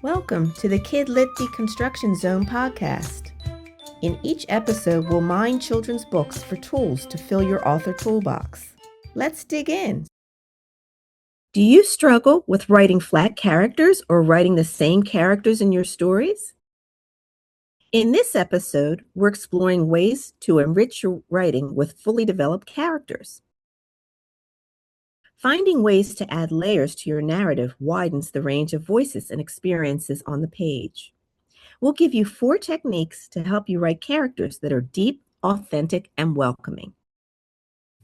Welcome to the KidLit Deconstruction Zone podcast. In each episode, we'll mine children's books for tools to fill your author toolbox. Let's dig in. Do you struggle with writing flat characters or writing the same characters in your stories? In this episode, we're exploring ways to enrich your writing with fully developed characters. Finding ways to add layers to your narrative widens the range of voices and experiences on the page. We'll give you 4 techniques to help you write characters that are deep, authentic, and welcoming.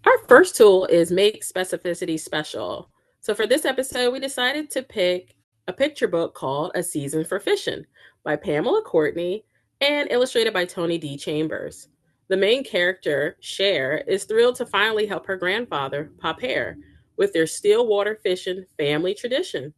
Our first tool is Make Specificity Special. So for this episode, we decided to pick a picture book called A Season for Fishing by Pamela Courtney and illustrated by Tony D. Chambers. The main character, Cher, is thrilled to finally help her grandfather, Paper, with their still water fishing family tradition.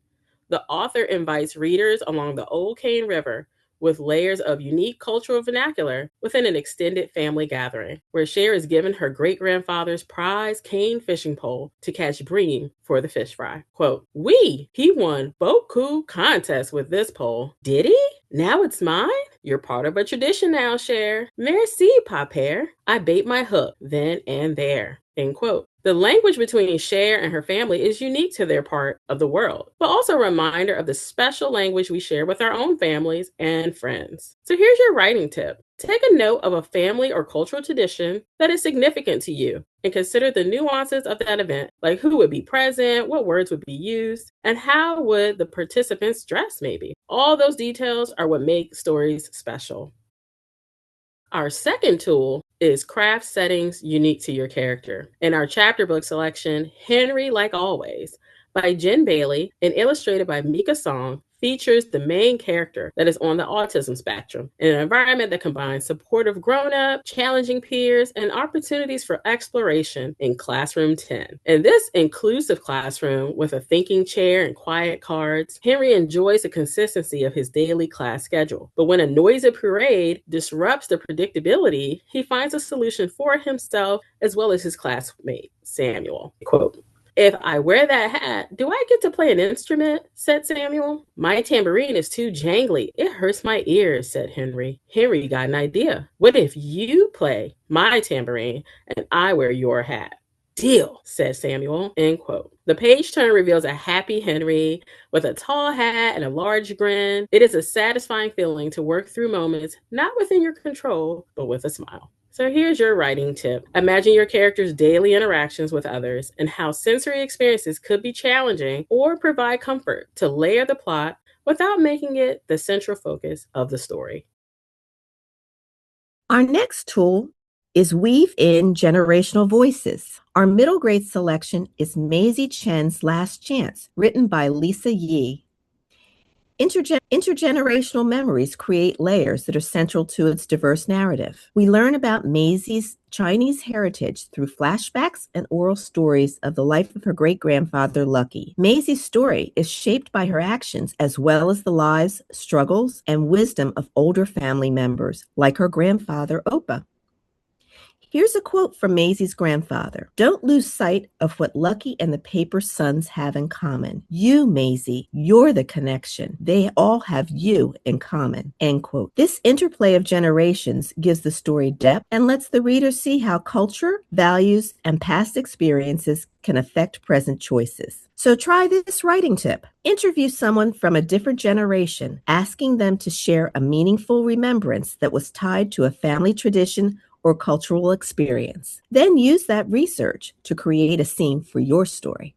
The author invites readers along the Old Cane River with layers of unique cultural vernacular within an extended family gathering, where Cher is given her great-grandfather's prize cane fishing pole to catch bream for the fish fry. Quote, he won beaucoup contest with this pole. Did he? Now it's mine? You're part of a tradition now, Cher. Merci, Paper. I bait my hook then and there. End quote. The language between Cher and her family is unique to their part of the world, but also a reminder of the special language we share with our own families and friends. So here's your writing tip. Take a note of a family or cultural tradition that is significant to you and consider the nuances of that event, like who would be present, what words would be used, and how would the participants dress maybe. All those details are what make stories special. Our second tool is craft settings unique to your character. In our chapter book selection, Henry Like Always by Jen Bailey and illustrated by Mika Song features the main character that is on the autism spectrum in an environment that combines supportive grown-up, challenging peers, and opportunities for exploration in Classroom 10. In this inclusive classroom with a thinking chair and quiet cards, Henry enjoys the consistency of his daily class schedule. But when a noisy parade disrupts the predictability, he finds a solution for himself as well as his classmate, Samuel. Quote, "If I wear that hat, do I get to play an instrument?" said Samuel. "My tambourine is too jangly. It hurts my ears," said Henry. Henry got an idea. "What if you play my tambourine and I wear your hat?" "Deal," said Samuel. End quote. The page turn reveals a happy Henry with a tall hat and a large grin. It is a satisfying feeling to work through moments not within your control, but with a smile. So here's your writing tip. Imagine your character's daily interactions with others and how sensory experiences could be challenging or provide comfort to layer the plot without making it the central focus of the story. Our next tool is Weave in Generational Voices. Our middle grade selection is Maisie Chen's Last Chance, written by Lisa Yi. Intergenerational memories create layers that are central to its diverse narrative. We learn about Maisie's Chinese heritage through flashbacks and oral stories of the life of her great-grandfather, Lucky. Maisie's story is shaped by her actions as well as the lives, struggles, and wisdom of older family members, like her grandfather, Opa. Here's a quote from Maisie's grandfather. "Don't lose sight of what Lucky and the Paper sons have in common. You, Maisie, you're the connection. They all have you in common." End quote. This interplay of generations gives the story depth and lets the reader see how culture, values, and past experiences can affect present choices. So try this writing tip. Interview someone from a different generation, asking them to share a meaningful remembrance that was tied to a family tradition or cultural experience. Then use that research to create a scene for your story.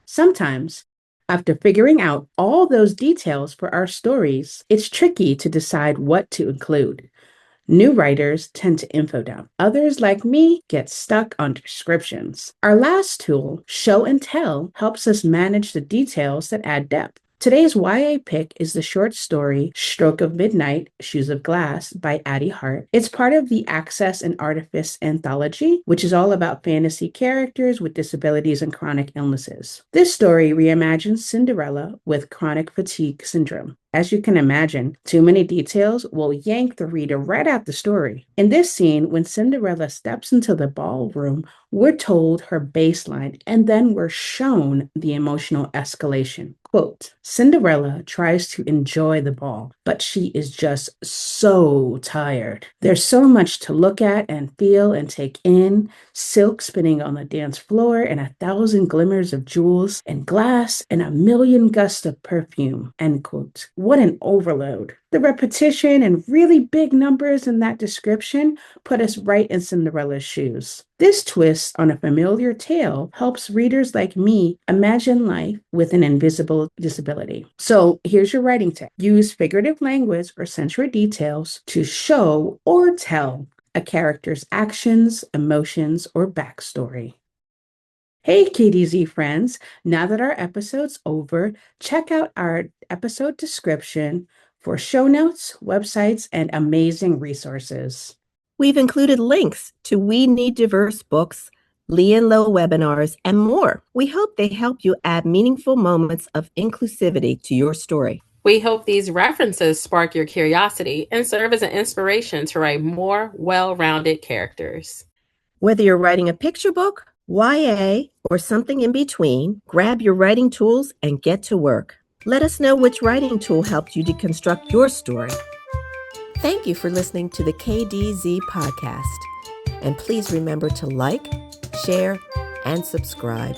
Sometimes, after figuring out all those details for our stories, it's tricky to decide what to include. New writers tend to info dump. Others, like me, get stuck on descriptions. Our last tool, Show and Tell, helps us manage the details that add depth. Today's YA pick is the short story Stroke of Midnight, Shoes of Glass by Addie Hart. It's part of the Access and Artifice anthology, which is all about fantasy characters with disabilities and chronic illnesses. This story reimagines Cinderella with chronic fatigue syndrome. As you can imagine, too many details will yank the reader right out the story. In this scene, when Cinderella steps into the ballroom, we're told her baseline and then we're shown the emotional escalation. Quote, Cinderella tries to enjoy the ball, but she is just so tired. There's so much to look at and feel and take in, silk spinning on the dance floor and 1,000 glimmers of jewels and glass and a million gusts of perfume, end quote. What an overload. The repetition and really big numbers in that description put us right in Cinderella's shoes. This twist on a familiar tale helps readers like me imagine life with an invisible disability. So here's your writing tip. Use figurative language or sensory details to show or tell a character's actions, emotions, or backstory. Hey, KDZ friends. Now that our episode's over, check out our episode description for show notes, websites, and amazing resources. We've included links to We Need Diverse books, Lee and Low webinars, and more. We hope they help you add meaningful moments of inclusivity to your story. We hope these references spark your curiosity and serve as an inspiration to write more well-rounded characters. Whether you're writing a picture book, YA, or something in between, grab your writing tools and get to work. Let us know which writing tool helped you deconstruct your story. Thank you for listening to the KDZ podcast. And please remember to like, share, and subscribe.